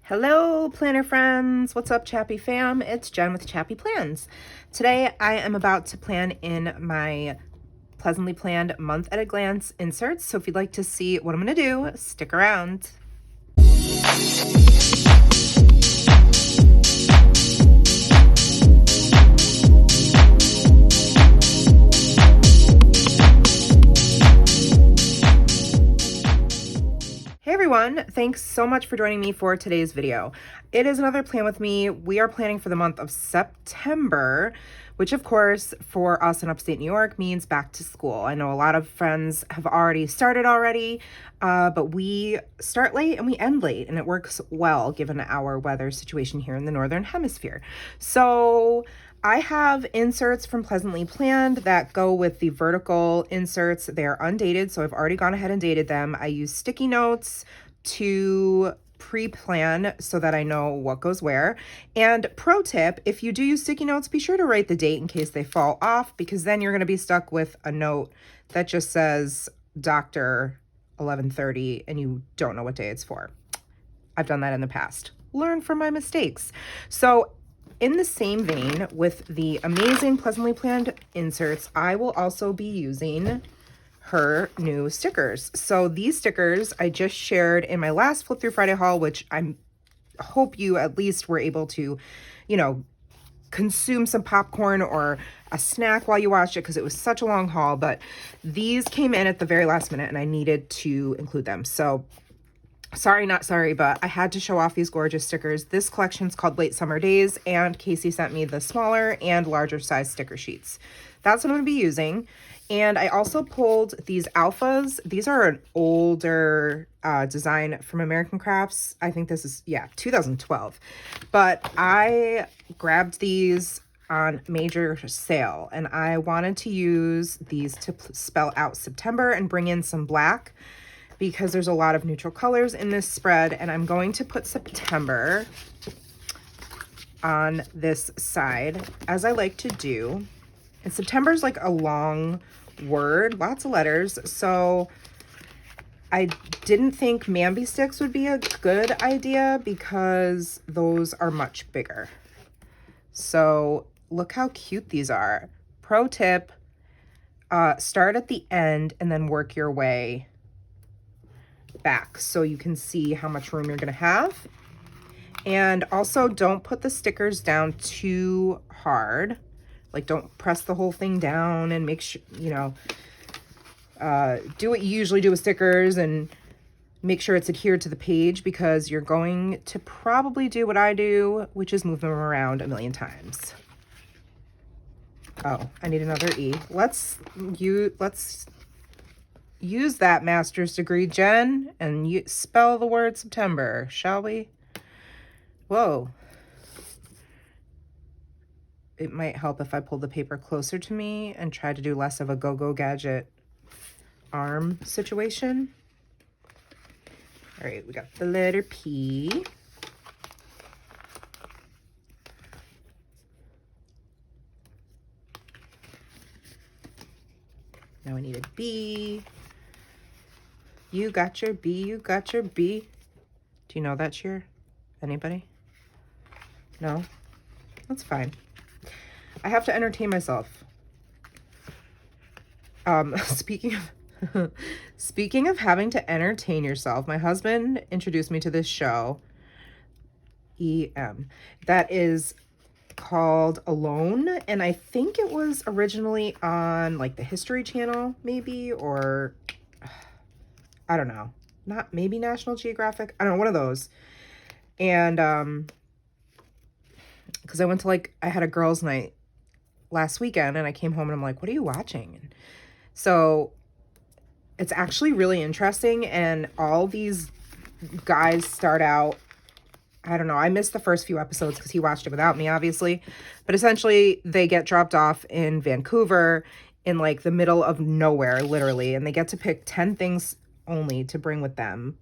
Hello, planner friends. What's up, Chappy fam? It's Jen with Chappy Plans. Today, I am about to plan in my Pleasantly Planned Month at a Glance inserts. So if you'd like to see what I'm going to do, stick around. Hey everyone, thanks so much for joining me for today's video. It is another plan with me. We are planning for the month of September, which of course for us in upstate New York means back to school. I know a lot of friends have already started already, but we start late and we end late, and it works well given our weather situation here in the Northern Hemisphere. So I have inserts from Pleasantly Planned that go with the vertical inserts. They're undated, so I've already gone ahead and dated them. I use sticky notes to pre-plan so that I know what goes where. And pro tip, if you do use sticky notes, be sure to write the date in case they fall off, because then you're going to be stuck with a note that just says Dr. 11:30 and you don't know what day it's for. I've done that in the past. Learn from my mistakes. So in the same vein with the amazing Pleasantly Planned inserts, I will also be using her new stickers. So these stickers I just shared in my last Flip Through Friday haul, which I hope you at least were able to, consume some popcorn or a snack while you watched it, because it was such a long haul. But these came in at the very last minute and I needed to include them. So sorry, not sorry, but I had to show off these gorgeous stickers. This collection is called Late Summer Days, and Casey sent me the smaller and larger size sticker sheets. That's what I'm going to be using. And I also pulled these alphas. These are an older design from American Crafts. I think this is, 2012. But I grabbed these on major sale, and I wanted to use these to spell out September and bring in some black, because there's a lot of neutral colors in this spread, and I'm going to put September on this side, as I like to do. And September is like a long word, lots of letters, so I didn't think Mamby sticks would be a good idea because those are much bigger. So look how cute these are. Pro tip, start at the end and then work your way back so you can see how much room you're going to have. And also don't put the stickers down too hard. Like, don't press the whole thing down, and make sure, do what you usually do with stickers and make sure it's adhered to the page, because you're going to probably do what I do, which is move them around a million times. Oh, I need another E. Let's use that master's degree, Jen, and spell the word September, shall we? Whoa. It might help if I pull the paper closer to me and try to do less of a go-go gadget arm situation. All right, we got the letter P. Now we need a B. You got your B, you got your B. Do you know that cheer? Anybody? No? That's fine. I have to entertain myself. Speaking of having to entertain yourself, my husband introduced me to this show, EM, that is called Alone, and I think it was originally on like the History Channel, maybe, or I don't know, not maybe National Geographic, I don't know, one of those. And because I went to I had a girls' night last weekend, and I came home and I'm like, what are you watching? And so it's actually really interesting, and all these guys start out, I don't know, I missed the first few episodes because he watched it without me, obviously, but essentially they get dropped off in Vancouver in like the middle of nowhere, literally, and they get to pick 10 things only to bring with them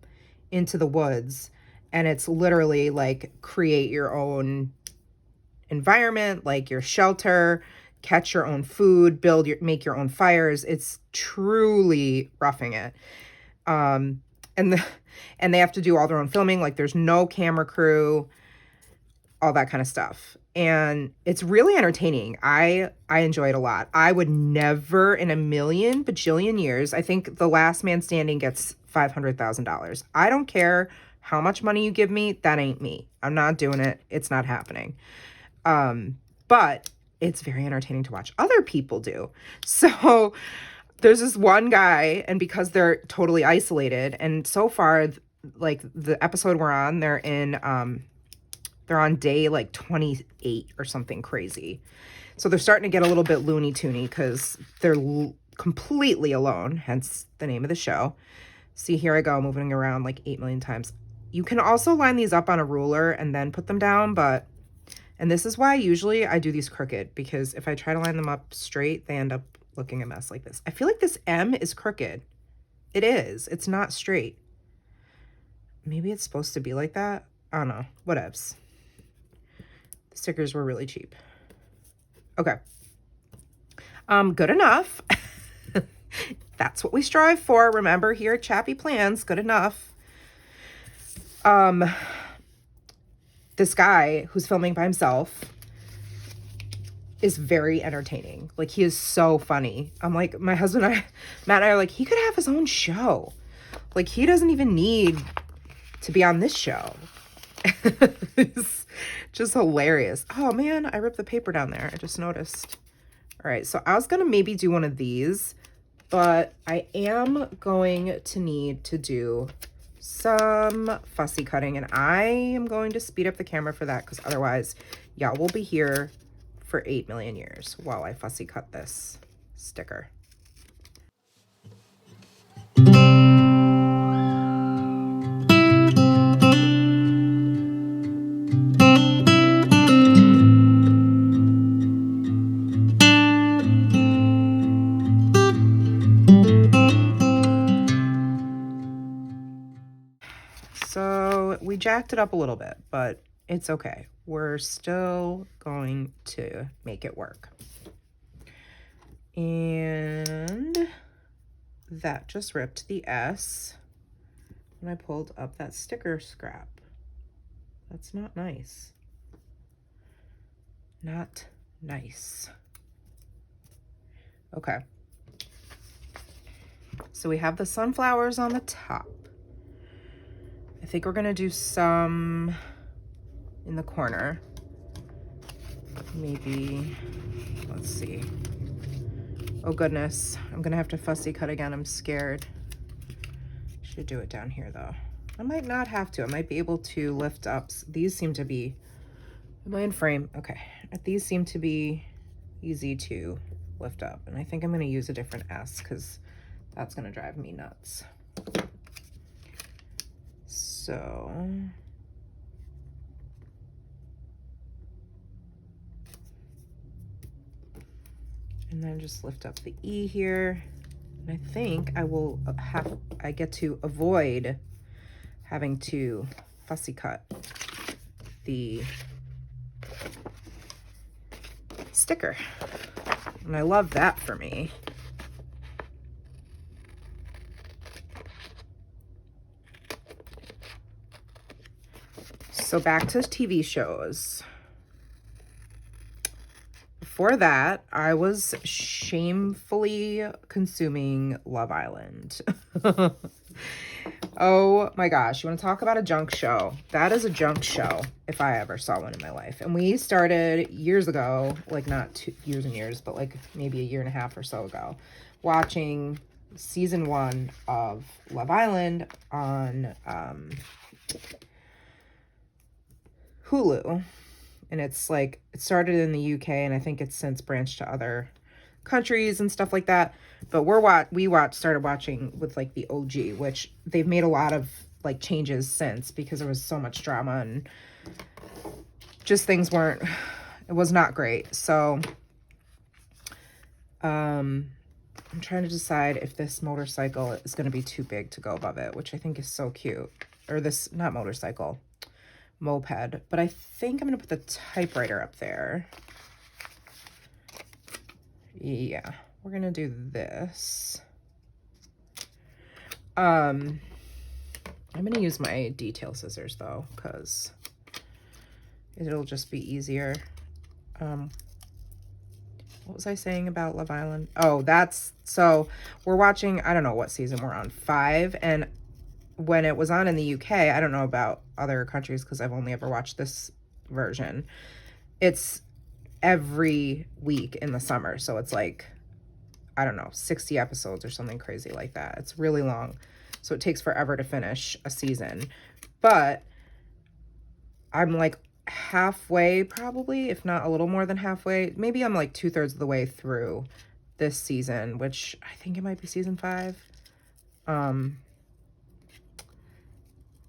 into the woods, and it's literally like create your own environment, like your shelter, catch your own food, make your own fires. It's truly roughing it. and they have to do all their own filming. Like there's no camera crew, all that kind of stuff. And it's really entertaining. I enjoy it a lot. I would never in a million bajillion years, I think the last man standing gets $500,000. I don't care how much money you give me. That ain't me. I'm not doing it. It's not happening. But it's very entertaining to watch other people do. So there's this one guy, and because they're totally isolated, and so far, like the episode we're on, they're on day like 28 or something crazy. So they're starting to get a little bit loony toony because they're completely alone, hence the name of the show. See, here I go, moving around like 8 million times. You can also line these up on a ruler and then put them down, and this is why usually I do these crooked, because if I try to line them up straight, they end up looking a mess like this. I feel like this M is crooked. It is. It's not straight. Maybe it's supposed to be like that. I don't know. Whatevs. The stickers were really cheap. Okay. Good enough. That's what we strive for. Remember, here at ChappyPlans, good enough. This guy who's filming by himself is very entertaining. Like, he is so funny. I'm like, my husband, Matt and I are like, he could have his own show. Like, he doesn't even need to be on this show. It's just hilarious. Oh man, I ripped the paper down there. I just noticed. All right, so I was gonna maybe do one of these, but I am going to need to do some fussy cutting, and I am going to speed up the camera for that, because otherwise y'all will be here for 8 million years while I fussy cut this sticker. So we jacked it up a little bit, but it's okay. We're still going to make it work. And that just ripped the S when I pulled up that sticker scrap. That's not nice. Not nice. Okay. So we have the sunflowers on the top. I think we're gonna do some in the corner. Maybe, let's see. Oh goodness, I'm gonna have to fussy cut again. I'm scared. Should do it down here though. I might not have to. I might be able to lift up. These seem to be, am I in frame? Okay, these seem to be easy to lift up. And I think I'm gonna use a different S because that's gonna drive me nuts. So, and then just lift up the E here. And I think I get to avoid having to fussy cut the sticker. And I love that for me. So back to TV shows. Before that, I was shamefully consuming Love Island. Oh my gosh, you want to talk about a junk show? That is a junk show, if I ever saw one in my life. And we started years ago, like not years and years, but like maybe a year and a half or so ago, watching season 1 of Love Island on Hulu. And it's like, it started in the UK, and I think it's since branched to other countries and stuff like that. But started watching with like the OG, which they've made a lot of like changes since, because there was so much drama and just things it was not great. So I'm trying to decide if this motorcycle is going to be too big to go above it, which I think is so cute. Or this, not motorcycle, moped. But I think I'm going to put the typewriter up there. Yeah, we're going to do this. I'm going to use my detail scissors though, because it'll just be easier. What was I saying about Love Island? Oh, so we're watching, I don't know what season we're on, 5. And when it was on in the UK, I don't know about other countries because I've only ever watched this version. It's every week in the summer. So it's like, I don't know, 60 episodes or something crazy like that. It's really long. So it takes forever to finish a season. But I'm like halfway probably, if not a little more than halfway. Maybe I'm like 2/3 of the way through this season, which I think it might be season 5. And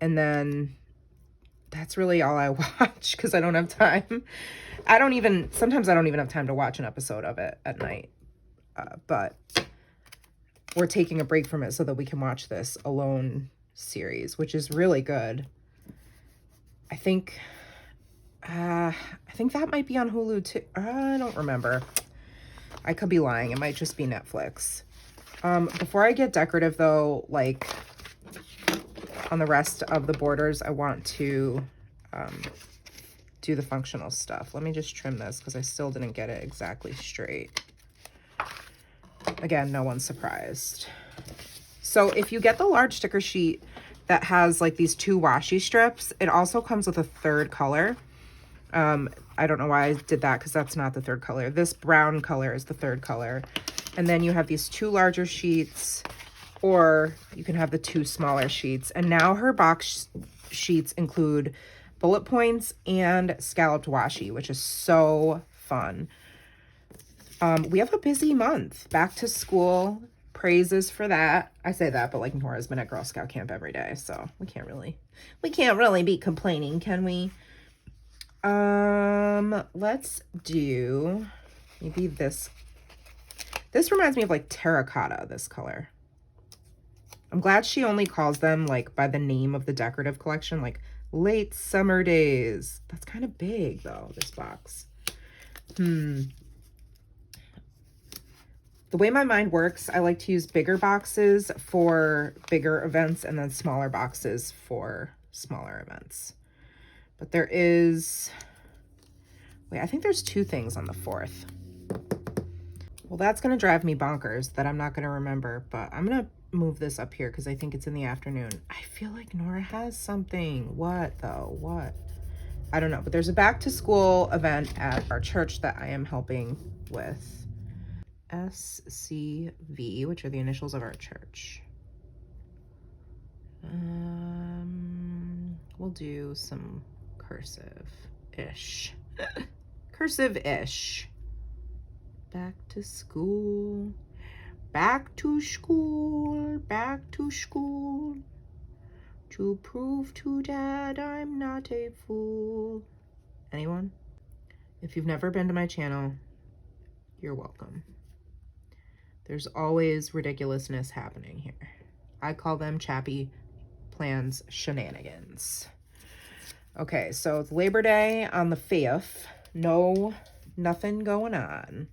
then that's really all I watch because I don't have time. Sometimes I don't even have time to watch an episode of it at night. But we're taking a break from it so that we can watch this Alone series, which is really good. I think that might be on Hulu too. I don't remember. I could be lying. It might just be Netflix. Before I get decorative though, like on the rest of the borders, I want to do the functional stuff. Let me just trim this because I still didn't get it exactly straight. Again, no one's surprised. So if you get the large sticker sheet that has like these 2 washi strips, it also comes with a 3rd color. I don't know why I did that because that's not the 3rd color. This brown color is the 3rd color. And then you have these 2 larger sheets, or you can have the 2 smaller sheets. And now her box sheets include bullet points and scalloped washi, which is so fun. We have a busy month. Back to school, praises for that. I say that, but like Nora's been at Girl Scout camp every day, so we can't really be complaining, can we? Let's do maybe this. This reminds me of like terracotta, this color. I'm glad she only calls them like by the name of the decorative collection, like Late Summer Days. That's kind of big though, this box. The way my mind works, I like to use bigger boxes for bigger events and then smaller boxes for smaller events. But there is, wait, I think there's 2 things on the 4th. Well, that's going to drive me bonkers that I'm not going to remember, but I'm going to move this up here because I think it's in the afternoon. I feel like Nora has something. What though? What? I don't know, but there's a back to school event at our church that I am helping with. SCV, which are the initials of our church. We'll do some cursive-ish. Cursive-ish. Back to school. Back to school. Back to school. To prove to Dad I'm not a fool. Anyone? If you've never been to my channel, you're welcome. There's always ridiculousness happening here. I call them ChappyPlans shenanigans. Okay, so it's Labor Day on the 5th. Nothing going on.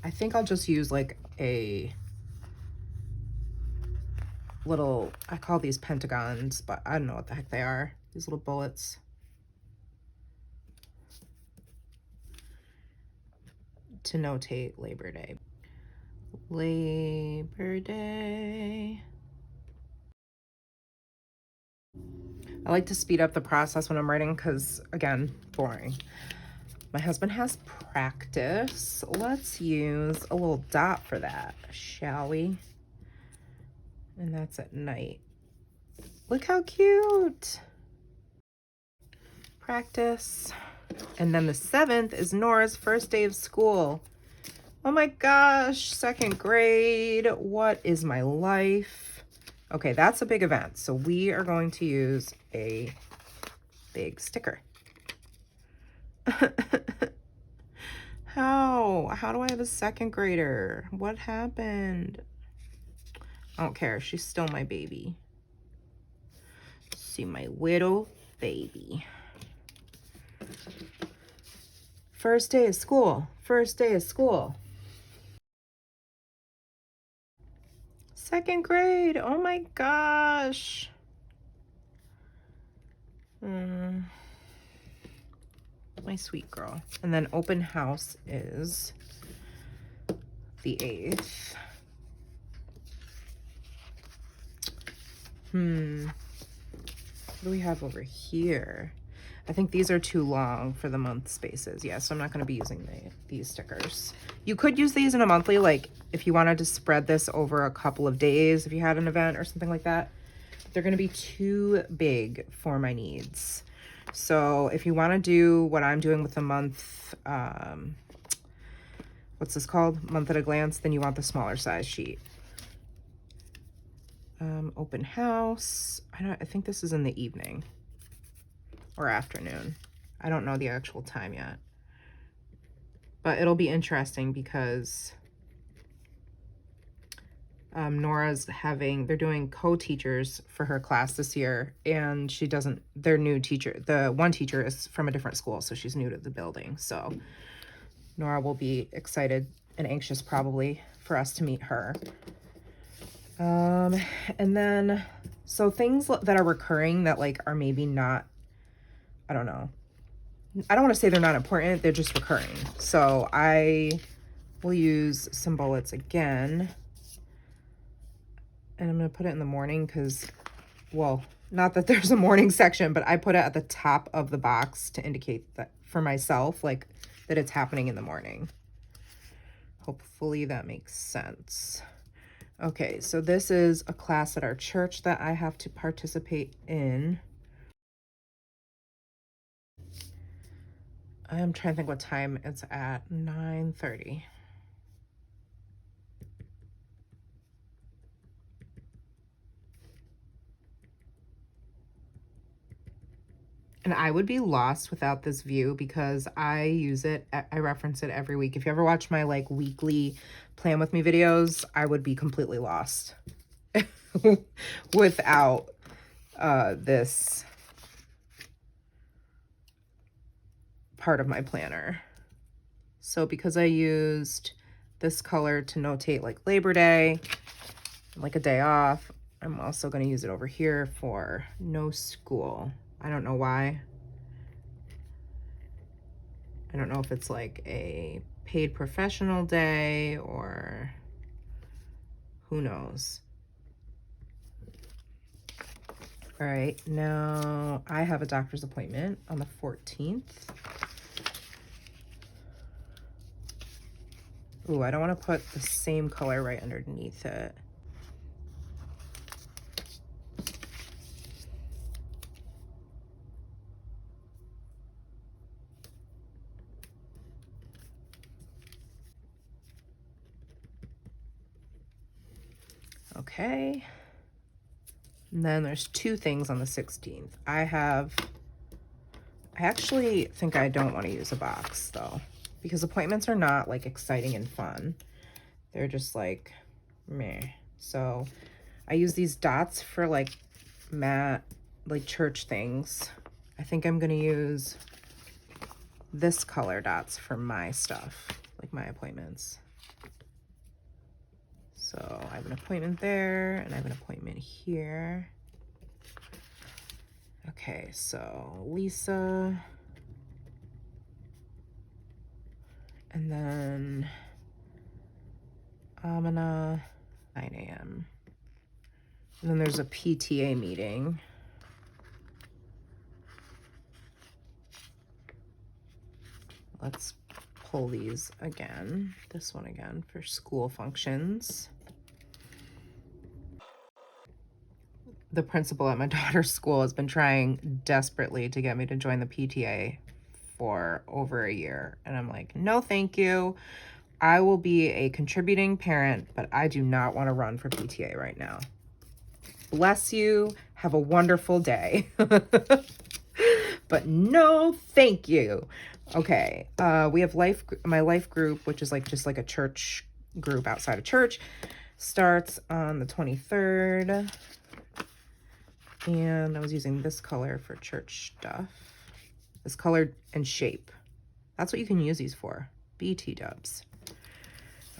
I think I'll just use like a little, I call these pentagons, but I don't know what the heck they are. These little bullets. To notate Labor Day. Labor Day. I like to speed up the process when I'm writing because, again, boring. My husband has practice. Let's use a little dot for that, shall we? And that's at night. Look how cute. Practice. And then the 7th is Nora's first day of school. Oh my gosh, 2nd grade. What is my life? Okay, that's a big event. So we are going to use a big sticker. How do I have a 2nd grader? What happened? I don't care. She's still my baby. See my little baby. First day of school. First day of school. 2nd grade. Oh my gosh. My sweet girl. And then open house is the 8th. What do we have over here? I think these are too long for the month spaces. Yeah, so I'm not going to be using these stickers. You could use these in a monthly, like if you wanted to spread this over a couple of days, if you had an event or something like that. They're going to be too big for my needs. So if you want to do what I'm doing with the month, what's this called? Month at a glance, then you want the smaller size sheet. Open house. I think this is in the evening or afternoon. I don't know the actual time yet, but it'll be interesting because Nora's they're doing co-teachers for her class this year, and their new teacher, the one teacher is from a different school, so she's new to the building. So Nora will be excited and anxious probably for us to meet her. And then, so things that are recurring that like are maybe not, I don't know. I don't want to say they're not important. They're just recurring. So I will use some bullets again. And I'm going to put it in the morning because, well, not that there's a morning section, but I put it at the top of the box to indicate that for myself, like that it's happening in the morning. Hopefully that makes sense. Okay, so this is a class at our church that I have to participate in. I'm trying to think what time it's at. 9:30. And I would be lost without this view because I use it, I reference it every week. If you ever watch my like weekly plan with me videos, I would be completely lost without this part of my planner. So because I used this color to notate like Labor Day, like a day off, I'm also going to use it over here for no school. I don't know why. I don't know if it's like a paid professional day or who knows. All right, now I have a doctor's appointment on the 14th. Ooh, I don't want to put the same color right underneath it. Okay. And then there's 2 things on the 16th. I actually think I don't want to use a box though, because appointments are not like exciting and fun. They're just like meh. So I use these dots for like matte, like church things. I think I'm going to use this color dots for my stuff, like my appointments. So I have an appointment there and I have an appointment here. Okay, so Lisa. And then Amina, 9 a.m. And then there's a PTA meeting. Let's pull these again. This one again for school functions. The principal at my daughter's school has been trying desperately to get me to join the PTA for over a year. And I'm like, no, thank you. I will be a contributing parent, but I do not want to run for PTA right now. Bless you. Have a wonderful day. But no, thank you. Okay. We have my life group, which is like just like a church group outside of church, starts on the 23rd. And I was using this color for church stuff. This color and shape. That's what you can use these for. BT dubs.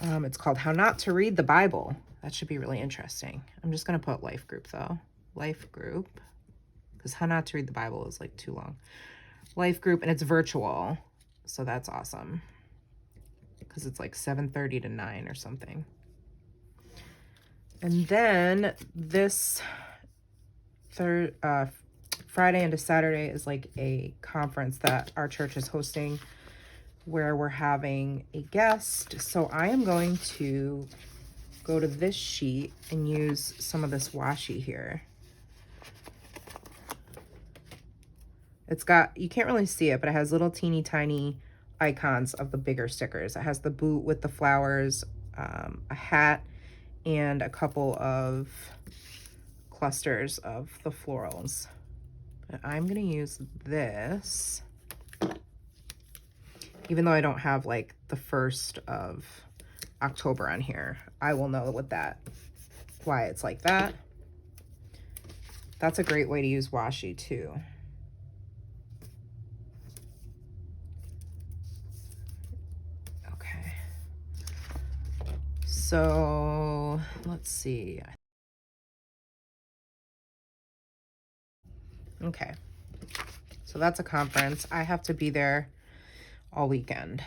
It's called How Not to Read the Bible. That should be really interesting. I'm just going to put life group though. Life group. Because how not to read the Bible is like too long. Life group, and it's virtual. So that's awesome. Because it's like 7:30 to 9 or something. And then this Friday into Saturday is like a conference that our church is hosting where we're having a guest. So I am going to go to this sheet and use some of this washi here. It's got, you can't really see it, but it has little teeny tiny icons of the bigger stickers. It has the boot with the flowers, a hat, and a couple of clusters of the florals. But I'm gonna use this, even though I don't have like the 1st of October on here. I will know why it's like that. That's a great way to use washi too. Okay. So let's see. Okay. So that's a conference. I have to be there all weekend.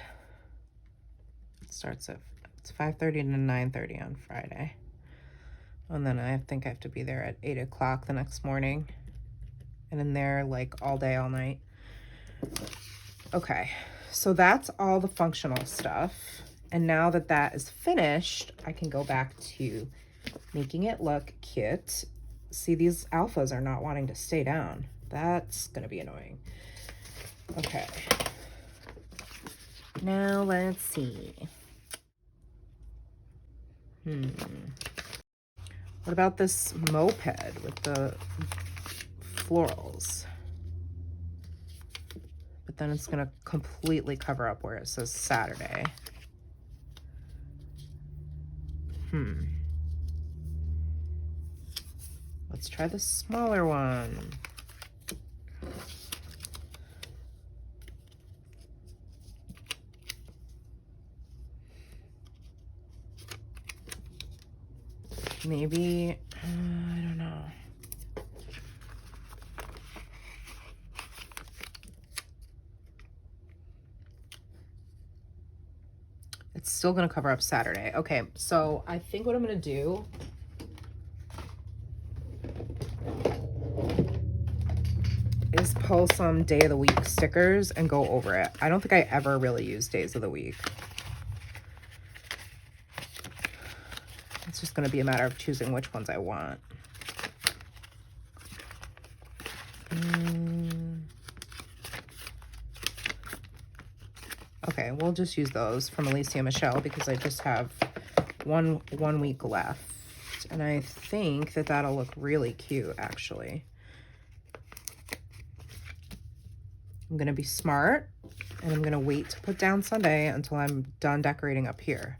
It starts at, it's 5:30 to 9:30 on Friday. And then I think I have to be there at 8 o'clock the next morning. And in there like all day, all night. Okay, so that's all the functional stuff. And now that that is finished, I can go back to making it look cute. See, these alphas are not wanting to stay down. That's gonna be annoying. Okay. Now let's see. What about this moped with the florals? But then it's gonna completely cover up where it says Saturday. Let's try the smaller one. Maybe, I don't know. It's still gonna cover up Saturday. Okay, so I think what I'm gonna do is pull some day of the week stickers and go over it. I don't think I ever really use days of the week. It's just gonna be a matter of choosing which ones I want. Okay, we'll just use those from Alicia Michelle because I just have one week left. And I think that that'll look really cute, actually. I'm gonna be smart and I'm gonna wait to put down Sunday until I'm done decorating up here.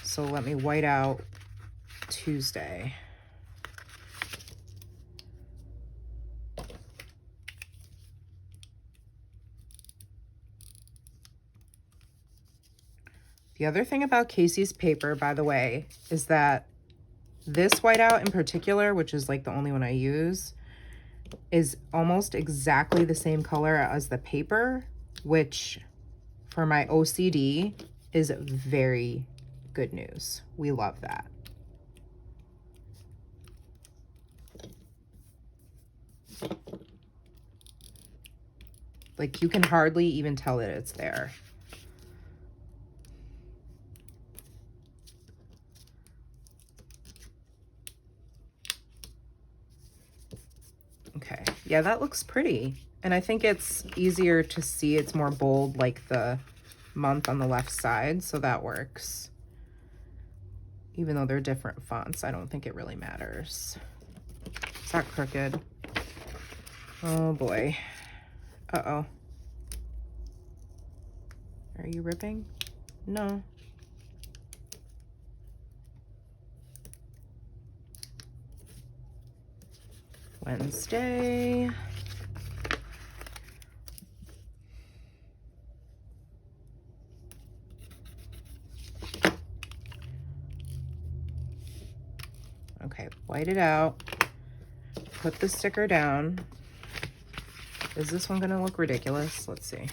So let me white out Tuesday. The other thing about Casey's paper, by the way, is that this whiteout in particular, which is like the only one I use, is almost exactly the same color as the paper, which for my OCD is very good news. We love that. Like you can hardly even tell that it's there. Okay, yeah, that looks pretty. And I think it's easier to see. It's more bold, like the month on the left side, so that works. Even though they're different fonts, I don't think it really matters. Is that crooked? Oh boy. Uh-oh. Are you ripping? No. Wednesday. white it out, put the sticker down. Is this one gonna look ridiculous? Let's see.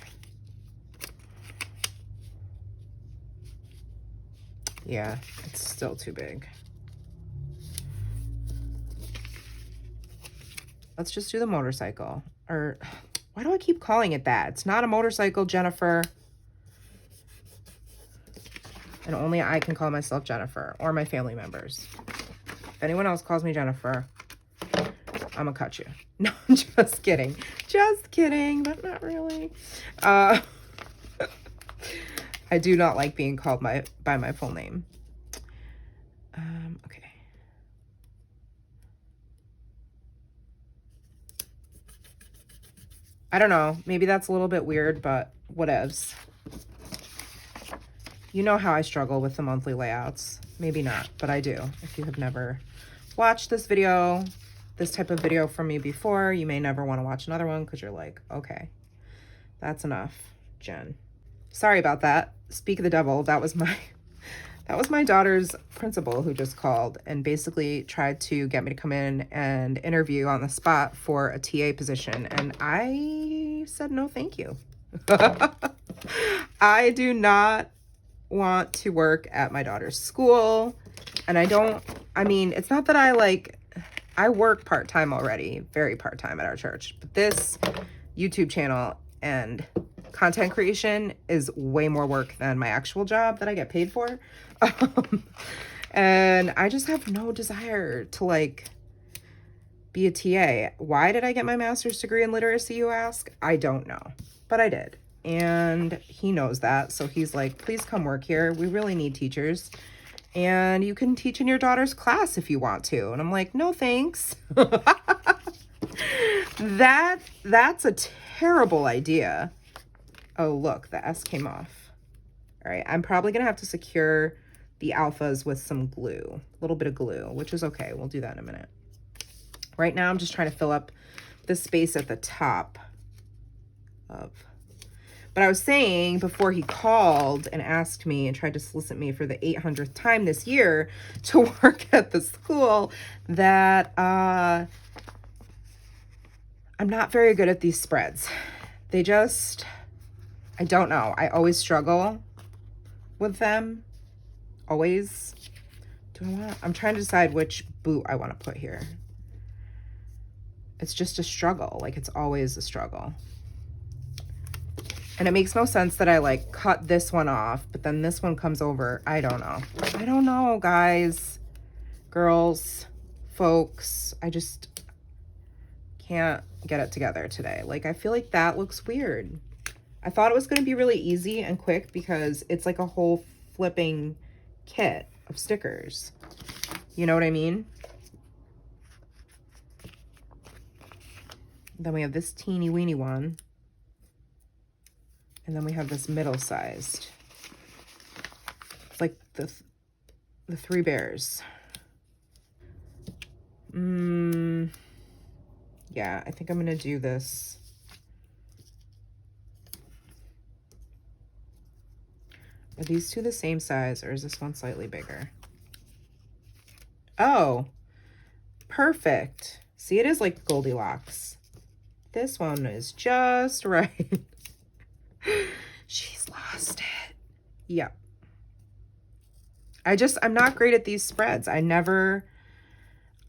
Yeah, it's still too big. Let's just do the motorcycle. Or why do I keep calling it that? It's not a motorcycle, Jennifer. And only I can call myself Jennifer, or my family members. If anyone else calls me Jennifer, I'm gonna cut you. No, just kidding. Just kidding, but not really. I do not like being called by my full name. Okay. I don't know. Maybe that's a little bit weird, but whatevs. You know how I struggle with the monthly layouts. Maybe not, but I do. If you have never watched this video, this type of video from me before, you may never want to watch another one because you're like, okay, that's enough, Jen. Sorry about that. Speak of the devil. That was my daughter's principal who just called and basically tried to get me to come in and interview on the spot for a TA position. And I said, no, thank you. I do not want to work at my daughter's school. And I mean, it's not that I work part-time already, very part-time at our church, but this YouTube channel and content creation is way more work than my actual job that I get paid for. And I just have no desire to be a TA. Why did I get my master's degree in literacy, you ask? I don't know, but I did. And he knows that. So he's like, please come work here. We really need teachers. And you can teach in your daughter's class if you want to. And I'm like, no, thanks. That's a terrible idea. Oh, look, the S came off. All right, I'm probably gonna have to secure the alphas with some glue, a little bit of glue, which is okay. We'll do that in a minute. Right now, I'm just trying to fill up the space at the top of. But I was saying before he called and asked me and tried to solicit me for the 800th time this year to work at the school that I'm not very good at these spreads. I don't know. I always struggle with them. Always. I'm trying to decide which boot I want to put here. It's just a struggle. It's always a struggle. And it makes no sense that I cut this one off, but then this one comes over. I don't know. I don't know, guys, girls, folks. I just can't get it together today. I feel like that looks weird. I thought it was going to be really easy and quick because it's a whole flipping kit of stickers. You know what I mean? Then we have this teeny weeny one. And then we have this middle-sized. It's like the Three Bears. Yeah, I think I'm going to do this. Are these two the same size, or is this one slightly bigger? Oh, perfect. See, it is like Goldilocks. This one is just right. She's lost it. Yep. I'm not great at these spreads. I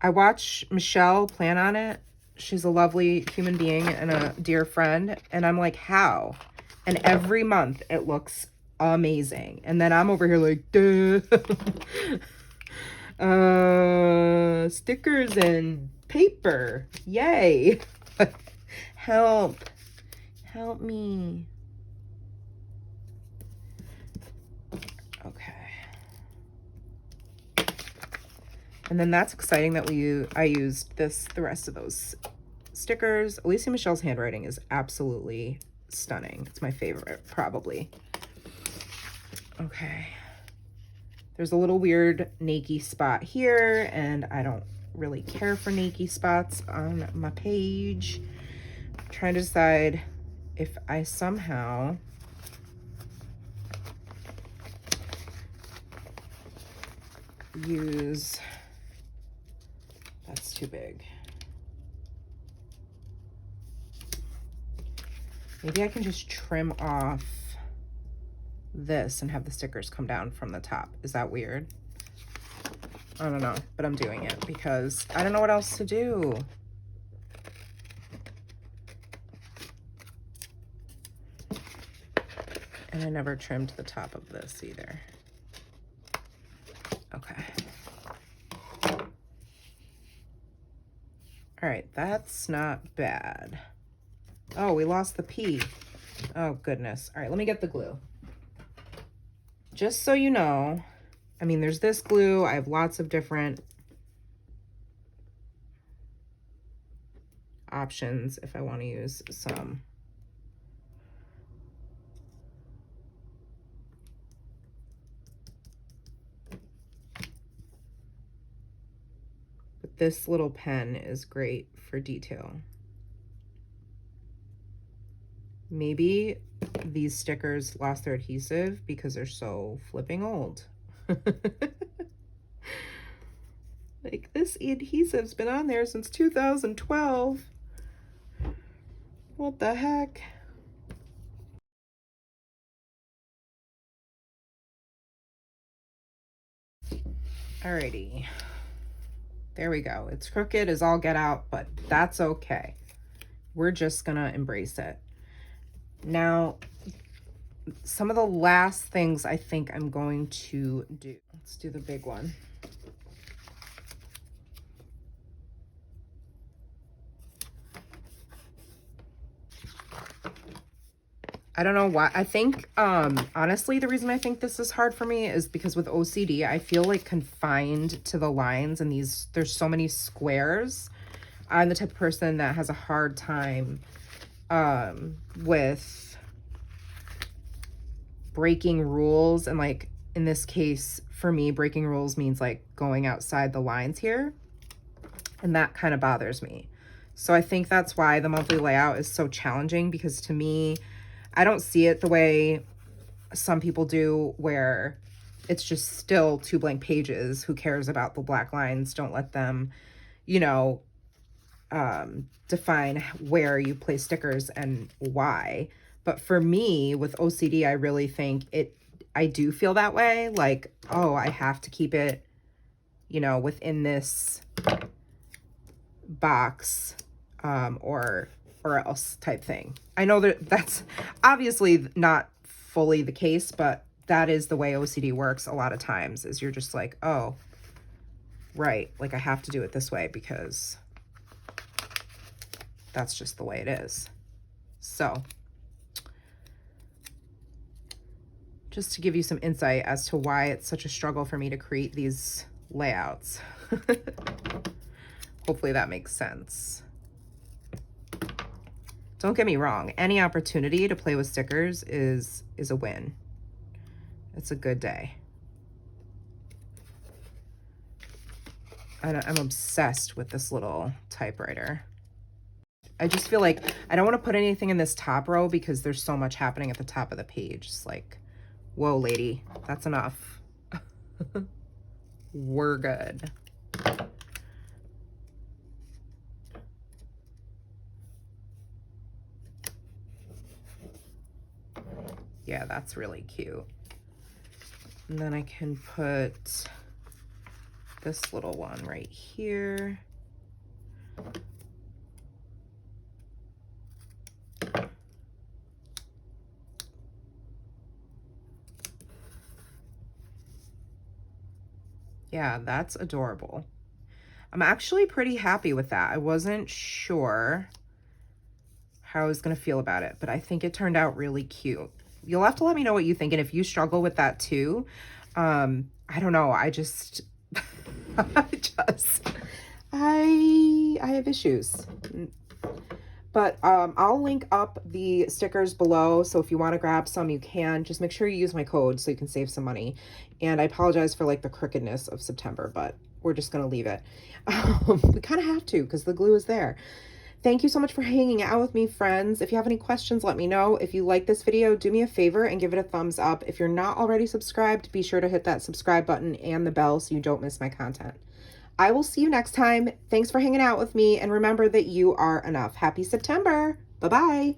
watch Michelle plan on it. She's a lovely human being and a dear friend. And I'm like, how? And every month it looks amazing. And then I'm over here like, duh. Stickers and paper. Yay. Help me. Okay. And then that's exciting that I used the rest of those stickers. Alicia Michelle's handwriting is absolutely stunning. It's my favorite, probably. Okay. There's a little weird nakey spot here, and I don't really care for nakey spots on my page. I'm trying to decide if I somehow use that's too big. Maybe I can just trim off this and have the stickers come down from the top. Is that weird? I don't know, but I'm doing it because I don't know what else to do. And I never trimmed the top of this either. Okay. All right, that's not bad. Oh, we lost the P. Oh, goodness. All right, let me get the glue. Just so you know, I mean, there's this glue. I have lots of different options if I want to use some. But this little pen is great for detail. Maybe these stickers lost their adhesive because they're so flipping old. Like, this adhesive's been on there since 2012. What the heck? Alrighty. There we go. It's crooked as all get out, but that's okay. We're just gonna embrace it. Now, some of the last things I think I'm going to do. Let's do the big one. I don't know why. I think, honestly, the reason I think this is hard for me is because with OCD, I feel like confined to the lines, and there's so many squares. I'm the type of person that has a hard time with breaking rules. And like, in this case, for me, breaking rules means like going outside the lines here. And that kind of bothers me. So I think that's why the monthly layout is so challenging, because to me, I don't see it the way some people do, where it's just still 2 blank pages. Who cares about the black lines? Don't let them, you know, define where you place stickers and why. But for me, with OCD, I really think I do feel that way. Like, oh, I have to keep it, you know, within this box, or else type thing. I know that that's obviously not fully the case, but that is the way OCD works a lot of times, is you're just like, oh, right, like I have to do it this way because that's just the way it is. So just to give you some insight as to why it's such a struggle for me to create these layouts. Hopefully that makes sense. Don't get me wrong, any opportunity to play with stickers is a win. It's a good day. I'm obsessed with this little typewriter. I just feel like I don't want to put anything in this top row because there's so much happening at the top of the page. It's like, whoa, lady, that's enough. We're good. Yeah, that's really cute. And then I can put this little one right here. Yeah, that's adorable. I'm actually pretty happy with that. I wasn't sure how I was going to feel about it, but I think it turned out really cute. You'll have to let me know what you think, and if you struggle with that too. I don't know. I just, I have issues. But I'll link up the stickers below, so if you want to grab some, you can. Just make sure you use my code so you can save some money. And I apologize for like the crookedness of September, but we're just going to leave it. We kind of have to because the glue is there. Thank you so much for hanging out with me, friends. If you have any questions, let me know. If you like this video, do me a favor and give it a thumbs up. If you're not already subscribed, be sure to hit that subscribe button and the bell so you don't miss my content. I will see you next time. Thanks for hanging out with me, and remember that you are enough. Happy September. Bye-bye.